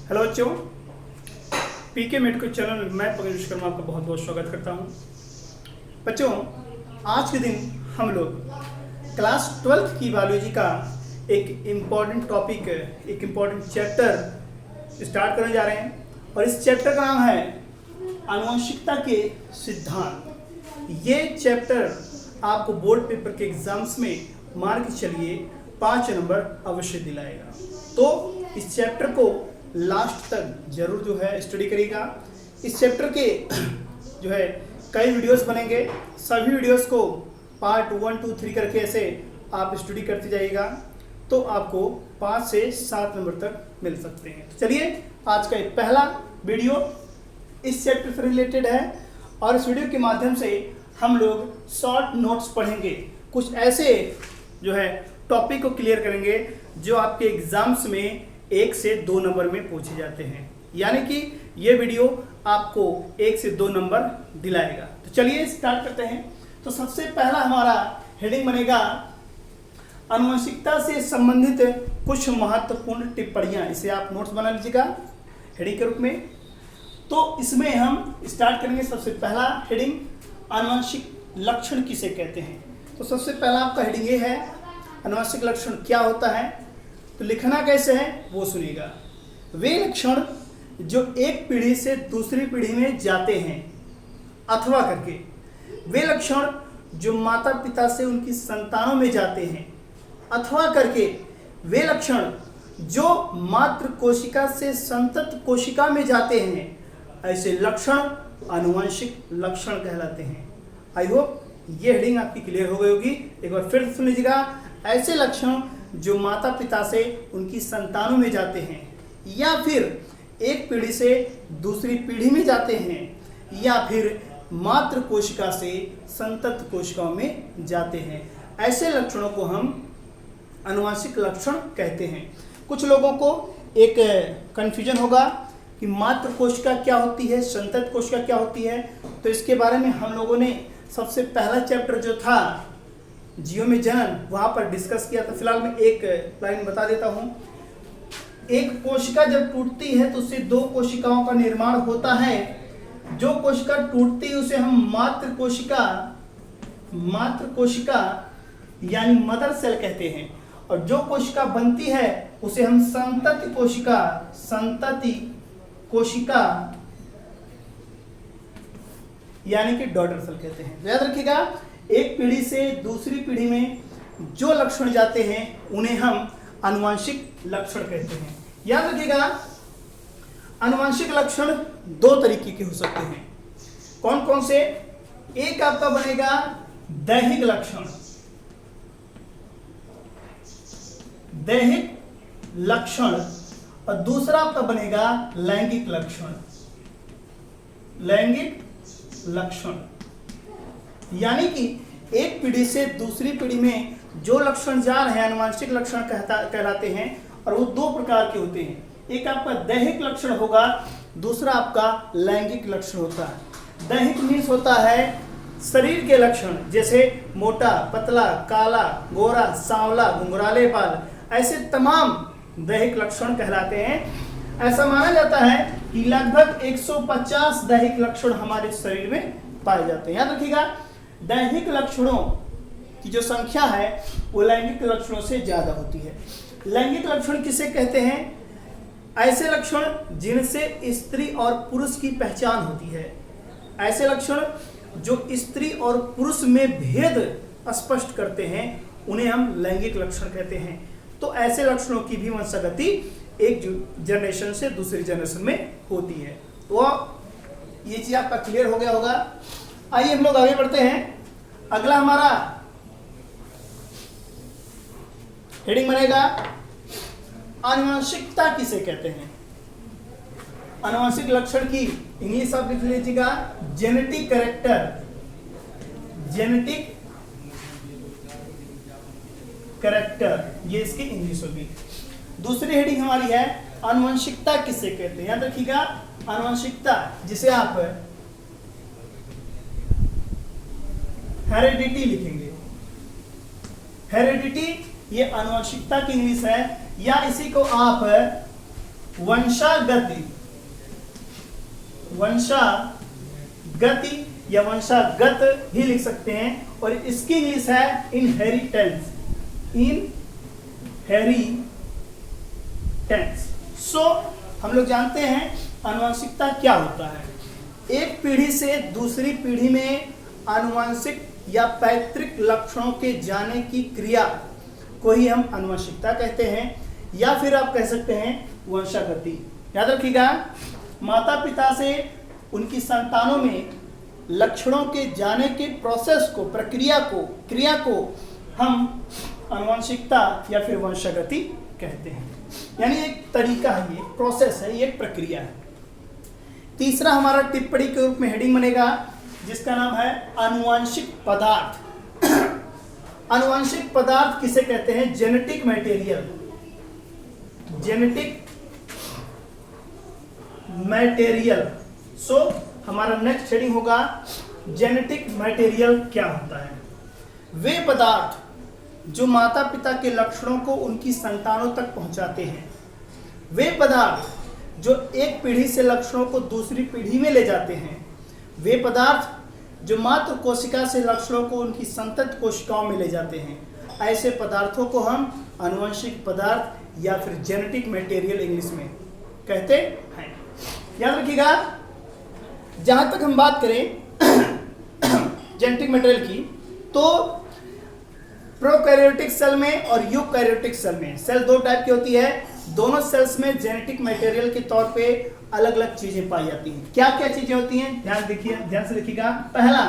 Hello बच्चों, पीके medical channel में मैं पवन विश्वकर्मा आपका बहुत बहुत स्वागत करता हूं। बच्चों, आज के दिन हम लोग क्लास 12th की बायोलॉजी का एक इम्पॉर्टेंट टॉपिक, एक इम्पॉर्टेंट चैप्टर स्टार्ट करने जा रहे हैं और इस चैप्टर का नाम है आनुवंशिकता के सिद्धांत। ये चैप्टर आपको बोर्ड पेपर के एग्जाम्स में मान के चलिए 5 नंबर अवश्य दिलाएगा। तो इस चैप्टर को लास्ट तक जरूर जो है स्टडी करिएगा। इस चैप्टर के जो है कई वीडियोस बनेंगे, सभी वीडियोस को पार्ट 1, 2, 3 करके ऐसे आप स्टडी करते जाइएगा तो आपको 5 से 7 नंबर तक मिल सकते हैं। तो चलिए, आज का एक पहला वीडियो इस चैप्टर से रिलेटेड है और इस वीडियो के माध्यम से हम लोग शॉर्ट नोट्स पढ़ेंगे, कुछ ऐसे जो है टॉपिक को क्लियर करेंगे जो आपके एग्जाम्स में 1 से 2 नंबर में पूछे जाते हैं। यानी कि ये वीडियो आपको 1 से 2 नंबर दिलाएगा। तो चलिए स्टार्ट करते हैं। तो सबसे पहला हमारा हेडिंग बनेगा आनुवंशिकता से संबंधित कुछ महत्वपूर्ण टिप्पणियां। इसे आप नोट्स बना लीजिएगा हेडिंग के रूप में। तो इसमें हम स्टार्ट करेंगे। सबसे पहला हेडिंग, आनुवंशिक लक्षण किसे कहते हैं। तो सबसे पहला आपका हेडिंग ये है, आनुवंशिक लक्षण क्या होता है। तो लिखना कैसे है वो सुनिएगा। वे लक्षण जो एक पीढ़ी से दूसरी पीढ़ी में जाते हैं अथवा करके, वे लक्षण जो माता पिता से उनकी संतानों में जाते हैं अथवा करके, वे लक्षण जो मातृ कोशिका से संतत कोशिका में जाते हैं, ऐसे लक्षण आनुवंशिक लक्षण कहलाते हैं। आई होप ये हेडिंग आपकी क्लियर हो गई होगी। एक बार फिर सुन लीजिएगा। ऐसे लक्षण जो माता पिता से उनकी संतानों में जाते हैं या फिर एक पीढ़ी से दूसरी पीढ़ी में जाते हैं या फिर मातृ कोशिका से संतत कोशिकाओं में जाते हैं, ऐसे लक्षणों को हम आनुवंशिक लक्षण कहते हैं। कुछ लोगों को एक कन्फ्यूजन होगा कि मातृ कोशिका क्या होती है, संतत कोशिका क्या होती है। तो इसके बारे में हम लोगों ने सबसे पहला चैप्टर जो था जीव में जनन, वहाँ पर डिस्कस किया था। फिलहाल मैं एक लाइन बता देता हूँ। एक कोशिका जब टूटती है तो उससे 2 कोशिकाओं का निर्माण होता है। जो कोशिका टूटती है उसे हम मातृ कोशिका यानी मदर सेल कहते हैं और जो कोशिका बनती है उसे हम संतति कोशिका यानी कि डॉटर सेल कहते हैं। तो याद रखिएगा, एक पीढ़ी से दूसरी पीढ़ी में जो लक्षण जाते हैं उन्हें हम आनुवंशिक लक्षण कहते हैं। याद रखिएगा, आनुवंशिक लक्षण 2 तरीके के हो सकते हैं। कौन कौन से? एक आपका बनेगा दैहिक लक्षण और दूसरा आपका बनेगा लैंगिक लक्षण। यानी कि एक पीढ़ी से दूसरी पीढ़ी में जो लक्षण जा रहे हैं आनुवंशिक लक्षण कहलाते हैं और वो 2 प्रकार के होते हैं। एक आपका दैहिक लक्षण होगा, दूसरा आपका लैंगिक लक्षण होता है। दैहिक मीन्स होता है शरीर के लक्षण, जैसे मोटा, पतला, काला, गोरा, सांवला, घुंघराले बाल, ऐसे तमाम दैहिक लक्षण कहलाते हैं। ऐसा माना जाता है कि लगभग 150 दैहिक लक्षण हमारे शरीर में पाए जाते हैं। याद रखिएगा, दैहिक लक्षणों की जो संख्या है वो लैंगिक लक्षणों से ज्यादा होती है। लैंगिक लक्षण किसे कहते हैं? ऐसे लक्षण जिनसे स्त्री और पुरुष की पहचान होती है। ऐसे लक्षण जो स्त्री और पुरुष में भेद स्पष्ट करते हैं उन्हें हम लैंगिक लक्षण कहते हैं। तो ऐसे लक्षणों की भी वंशागति एक जनरेशन से दूसरी जनरेशन में होती है। तो ये चीज आपका क्लियर हो गया होगा। आइए हम लोग आगे बढ़ते हैं। अगला हमारा हेडिंग बनेगा आनुवंशिकता किसे कहते हैं। आनुवंशिक लक्षण की इंग्लिश आप लिख लीजिएगा, जेनेटिक कैरेक्टर, ये इसकी इंग्लिश होगी। दूसरी हेडिंग हमारी है आनुवंशिकता किसे कहते हैं। याद रखिएगा, आनुवंशिकता जिसे आप हेरिडिटी लिखेंगे। हेरिडिटी ये आनुवंशिकता की इंग्लिश है, या इसी को आप वंशागति, वंशागति या वंशागत भी लिख सकते हैं, और इसकी इंग्लिश है इनहेरिटेंस, इनहेरिटेंस। सो हम लोग जानते हैं आनुवंशिकता क्या होता है। एक पीढ़ी से दूसरी पीढ़ी में आनुवंशिक या पैतृक लक्षणों के जाने की क्रिया को ही हम आनुवंशिकता कहते हैं, या फिर आप कह सकते हैं वंशागति। याद रखिएगा, माता पिता से उनकी संतानों में लक्षणों के जाने के प्रोसेस को, प्रक्रिया को, क्रिया को हम आनुवंशिकता या फिर वंशागति कहते हैं। यानी एक तरीका है, ये प्रोसेस है, ये एक प्रक्रिया है। तीसरा हमारा टिप्पणी के रूप में हेडिंग बनेगा जिसका नाम है आनुवंशिक पदार्थ। आनुवंशिक पदार्थ किसे कहते हैं? Genetic material. Genetic material. So हमारा नेक्स्ट हेडिंग होगा जेनेटिक मटेरियल क्या होता है। वे पदार्थ जो माता पिता के लक्षणों को उनकी संतानों तक पहुंचाते हैं, वे पदार्थ जो एक पीढ़ी से लक्षणों को दूसरी पीढ़ी में ले जाते हैं, वे पदार्थ जो मातृ कोशिका से लक्षणों को उनकी संतत कोशिकाओं में ले जाते हैं, ऐसे पदार्थों को हम आनुवंशिक पदार्थ या फिर जेनेटिक मटेरियल इंग्लिश में कहते हैं। याद रखिएगा, जहां तक हम बात करें जेनेटिक मटेरियल की, तो प्रोकैरियोटिक सेल में और यूकैरियोटिक सेल में, सेल दो टाइप की होती है, दोनों सेल्स में जेनेटिक मटेरियल के तौर पे अलग अलग चीजें पाई जाती हैं। क्या क्या चीजें होती हैं? ध्यान देखिए, ध्यान से देखिएगा। पहला,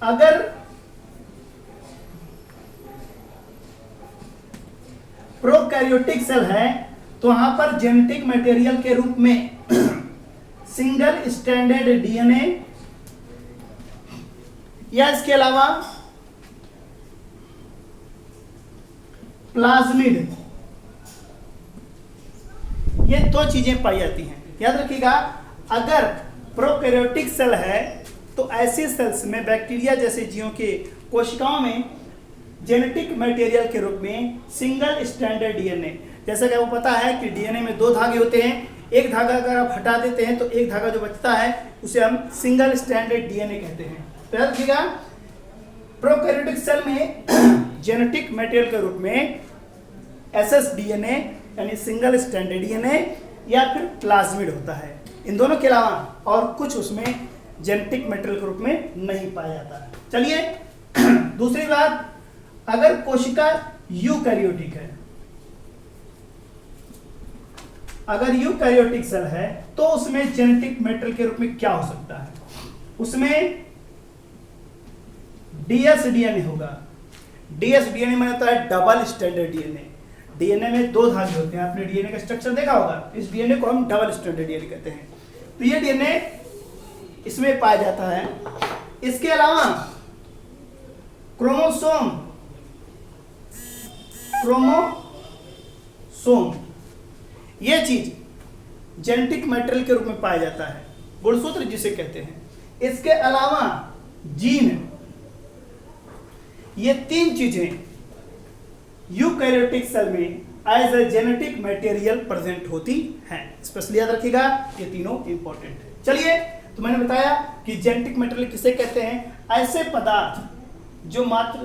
अगर प्रोकैरियोटिक सेल है तो वहां पर जेनेटिक मटेरियल के रूप में सिंगल स्ट्रैंडेड डीएनए या इसके अलावा प्लाज्मिड, ये दो चीजें पाई जाती हैं। याद रखिएगा, अगर प्रोकैरियोटिक सेल है तो ऐसे सेल्स में बैक्टीरिया जैसे जीवों के कोशिकाओं में जेनेटिक मटेरियल के रूप में सिंगल स्ट्रैंडेड डीएनए, जैसा कि आपको पता है कि डीएनए में दो धागे होते हैं, एक धागा अगर आप हटा देते हैं तो एक धागा जो बचता है उसे हम सिंगल स्ट्रैंडेड डीएनए कहते हैं। तो याद रखिएगा, प्रोकैरियोटिक सेल में जेनेटिक मटेरियल के रूप में एसएसडीएनए यानी सिंगल स्ट्रैंडेड डीएनए या फिर प्लाज्मिड होता है। इन दोनों के अलावा और कुछ उसमें जेनेटिक मटेरियल के रूप में नहीं पाया जाता है। चलिए दूसरी बात, अगर कोशिका यूकैरियोटिक है, अगर यूकैरियोटिक सेल है तो उसमें जेनेटिक मटेरियल के रूप में क्या हो सकता है? उसमें डीएसडीएनए होगा। डीएसडीएनए में होता है डबल स्ट्रैंडेड डीएनए। डीएनए में दो धागे होते हैं, आपने डीएनए का स्ट्रक्चर देखा होगा, इस डीएनए को हम डबल स्ट्रैंडेड डीएनए कहते हैं। तो ये डीएनए इसमें पाया जाता है। इसके अलावा क्रोमोसोम, ये चीज जेनेटिक मटेरियल के रूप में पाया जाता है, गुणसूत्र जिसे कहते हैं। इसके अलावा जीन, ये तीन चीजें यूकैरियोटिक सेल में as a genetic material present होती हैं। स्पेशली याद रखिएगा, ये तीनों इंपॉर्टेंट है। चलिए, तो मैंने बताया कि जेनेटिक मटेरियल किसे कहते हैं? ऐसे पदार्थ जो मात्र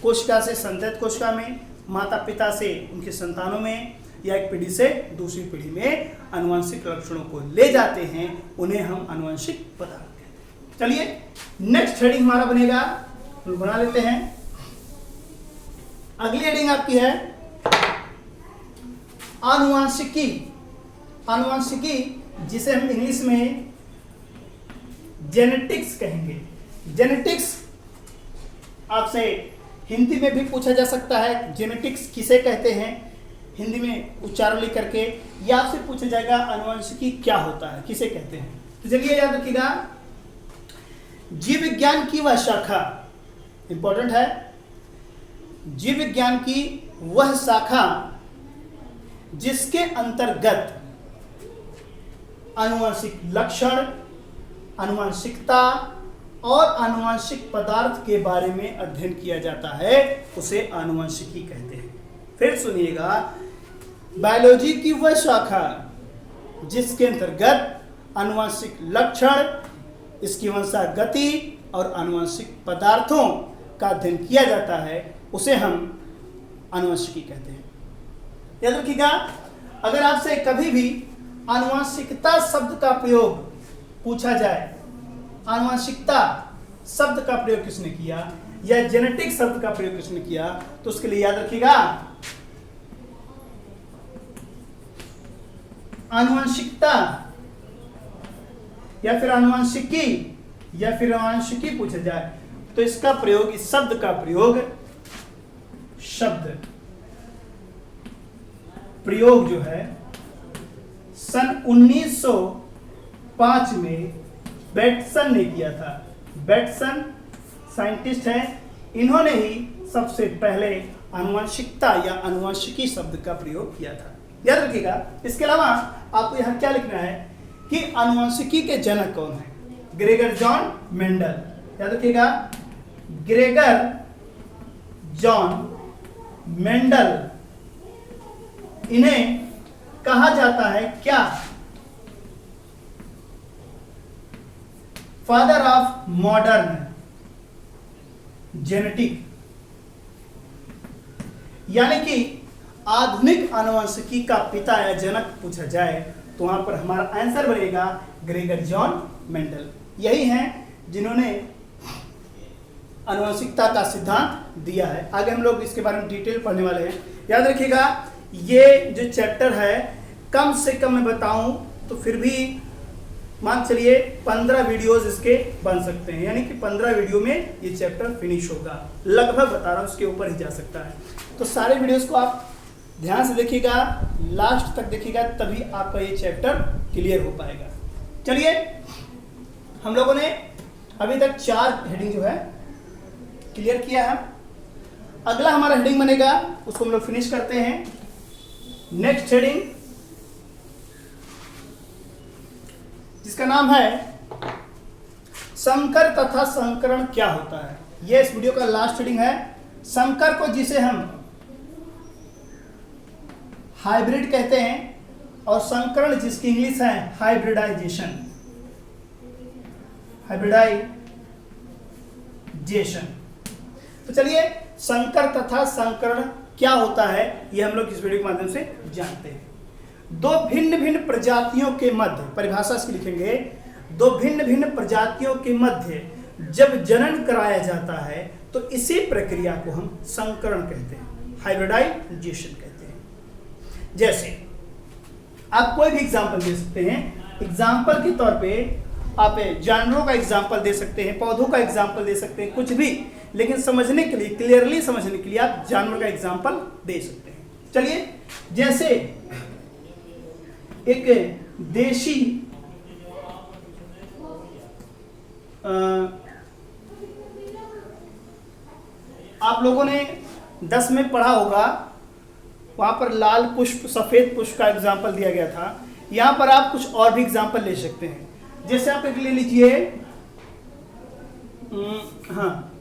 कोशिका से संतत कोशिका में, माता पिता से उनके संतानों में या एक पीढ़ी से दूसरी पीढ़ी में आनुवंशिक लक्षणों को ले जाते हैं, उन्हें हम आनुवंशिक पदार्थ कहते हैं। चलिए नेक्स्ट हेडिंग हमारा बनेगा, बना लेते हैं। अगली हेडिंग आपकी है आनुवंशिकी। आनुवंशिकी जिसे हम इंग्लिश में जेनेटिक्स कहेंगे। जेनेटिक्स आपसे हिंदी में भी पूछा जा सकता है, जेनेटिक्स किसे कहते हैं, हिंदी में उच्चारण लिख करके, या आपसे पूछा जाएगा आनुवंशिकी क्या होता है, किसे कहते हैं। तो चलिए याद रखिएगा, जीव विज्ञान की वह शाखा, इंपॉर्टेंट है, जीव विज्ञान की वह शाखा जिसके अंतर्गत आनुवंशिक लक्षण, आनुवंशिकता और आनुवंशिक पदार्थ के बारे में अध्ययन किया जाता है, उसे आनुवंशिकी कहते हैं। फिर सुनिएगा, बायोलॉजी की वह शाखा जिसके अंतर्गत आनुवंशिक लक्षण, इसकी वंशागति और आनुवंशिक पदार्थों का अध्ययन किया जाता है, उसे हम आनुवंशिकी कहते हैं। याद रखिएगा, अगर आपसे कभी भी आनुवंशिकता शब्द का प्रयोग पूछा जाए, आनुवंशिकता शब्द का प्रयोग किसने किया या जेनेटिक शब्द का प्रयोग किसने किया, तो उसके लिए याद रखिएगा आनुवंशिकता या फिर आनुवंशिकी या फिर आनुवंशिकी पूछा जाए तो इसका प्रयोग, इस शब्द का प्रयोग, शब्द प्रयोग जो है सन 1905 में बेटसन ने किया था। बेटसन साइंटिस्ट हैं, इन्होंने ही सबसे पहले आनुवंशिकता या आनुवंशिकी शब्द का प्रयोग किया था। याद रखिएगा। इसके अलावा आपको यहाँ क्या लिखना है कि आनुवंशिकी के जनक कौन है? Gregor John Mendel. याद रखिएगा, ग्रेगर जॉन मेंडल, इन्हें कहा जाता है क्या? फादर ऑफ मॉडर्न जेनेटिक, यानी कि आधुनिक आनुवंशिकी का पिता या जनक पूछा जाए तो वहां पर हमारा आंसर बनेगा ग्रेगर जॉन मेंडल। यही हैं जिन्होंने आनुवंशिकता का सिद्धांत दिया है। आगे हम लोग इसके बारे में डिटेल पढ़ने वाले हैं। याद रखिएगा, ये जो चैप्टर है कम से कम मैं बताऊं तो फिर भी मान चलिए 15 वीडियोस इसके बन सकते हैं, यानी कि 15 वीडियो में ये चैप्टर फिनिश होगा। लगभग बता रहा हूं, उसके ऊपर ही जा सकता है। तो सारे वीडियोस को आप ध्यान से देखिएगा, लास्ट तक देखिएगा, तभी आपका ये चैप्टर क्लियर हो पाएगा। चलिए, हम लोगों ने अभी तक 4 हेडिंग जो है क्लियर किया है। अगला हमारा हेडिंग बनेगा, उसको हम लोग फिनिश करते हैं। नेक्स्ट हेडिंग जिसका नाम है संकर तथा संकरण क्या होता है। यह इस वीडियो का लास्ट हेडिंग है। संकर को जिसे हम हाइब्रिड कहते हैं और संकरण जिसकी इंग्लिश है हाइब्रिडाइजेशन। हाइब्रिडाइजेशन। तो चलिए, संकर तथा संकरण क्या होता है यह हम लोग इस वीडियो के माध्यम से जानते हैं। दो भिन्न भिन्न प्रजातियों के मध्य, परिभाषा इसकी लिखेंगे, दो भिन्न भिन्न प्रजातियों के मध्य जब जनन कराया जाता है तो इसी प्रक्रिया को हम संकरण कहते हैं, हाइब्रिडाइजेशन कहते हैं। जैसे आप कोई भी एग्जांपल दे सकते हैं। एग्जांपल के तौर पे आप जानवरों का एग्जांपल दे सकते हैं, पौधों का एग्जांपल दे सकते हैं, कुछ भी, लेकिन समझने के लिए, क्लियरली समझने के लिए आप जानवर का एग्जांपल दे सकते हैं। चलिए, जैसे एक देशी आप लोगों ने 10 में पढ़ा होगा, वहां पर लाल पुष्प, सफेद पुष्प का एग्जाम्पल दिया गया था। यहां पर आप कुछ और भी एग्जाम्पल ले सकते हैं। जैसे आप एक ले लीजिए, हाँ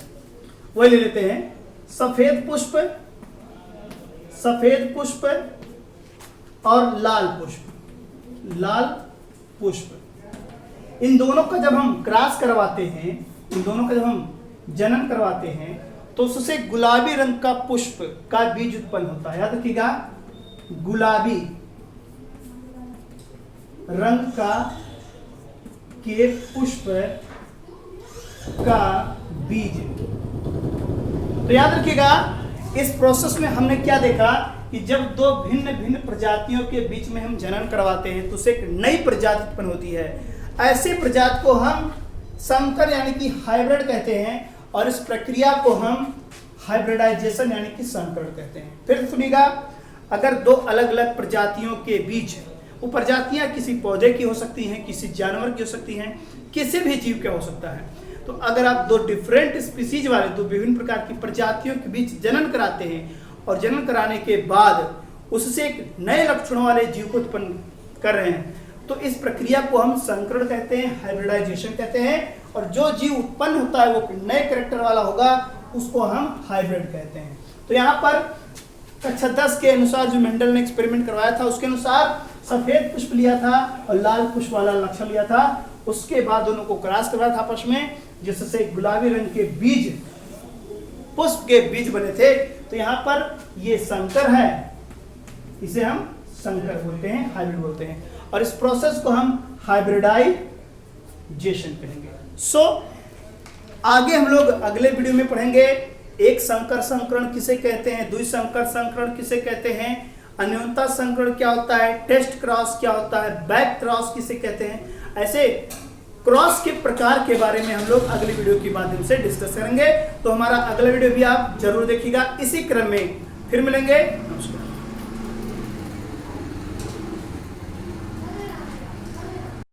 वही ले लेते हैं, सफेद पुष्प और लाल पुष्प। इन दोनों का जब हम क्रॉस करवाते हैं, इन दोनों का जब हम जनन करवाते हैं तो उससे गुलाबी रंग का पुष्प का बीज उत्पन्न होता है। याद रखिएगा, गुलाबी रंग का के पुष्प का बीज। तो याद रखिएगा, इस प्रोसेस में हमने क्या देखा कि जब दो भिन्न भिन्न प्रजातियों के बीच में हम जनन करवाते हैं तो उससे एक नई प्रजाति उत्पन्न होती है। ऐसे प्रजाति को हम संकर यानी कि हाइब्रिड कहते हैं और इस प्रक्रिया को हम हाइब्रिडाइजेशन यानी कि संकरण कहते हैं। फिर सुनिएगा, अगर दो अलग अलग प्रजातियों के बीच, वो प्रजातियां किसी पौधे की हो सकती हैं, किसी जानवर की हो सकती हैं, किसी भी जीव का हो सकता है, तो अगर आप दो डिफरेंट स्पीसीज वाले, दो विभिन्न प्रकार की प्रजातियों के बीच जनन कराते हैं और जनन कराने के बाद उससे एक नए लक्षणों वाले जीव को उत्पन्न कर रहे हैं, तो इस प्रक्रिया को हम संकरण कहते हैं, हाइब्रिडाइजेशन कहते हैं। और जो जीव उत्पन्न होता है वो नए कैरेक्टर वाला होगा, उसको हम हाइब्रिड कहते हैं। तो यहाँ पर कक्षा 10 के अनुसार जो मेंडल ने एक्सपेरिमेंट करवाया था, उसके अनुसार सफेद पुष्प लिया था और लाल पुष्प वाला लक्षण लिया था। उसके बाद दोनों को क्रॉस करवाया था आपस में, जिससे गुलाबी रंग के बीज, पुष्प के बीज बने थे। तो यहाँ पर ये संकर है, इसे हम संकर बोलते हैं, हाइब्रिड बोलते हैं, और इस प्रोसेस को हम हाइब्रिडाइजेशन कहेंगे। आगे हम लोग अगले वीडियो में पढ़ेंगे एक संकर संकरण किसे कहते हैं, द्विसंकर संकरण किसे कहते हैं, अन्योन्यता संकरण क्या होता है, टेस्ट क्रॉस क्या होता है, बैक क्रॉस किसे कहते हैं। ऐसे क्रॉस के प्रकार के बारे में हम लोग अगली वीडियो के माध्यम से डिस्कस करेंगे। तो हमारा अगला वीडियो भी आप जरूर देखिएगा। इसी क्रम में फिर मिलेंगे। नमस्कार।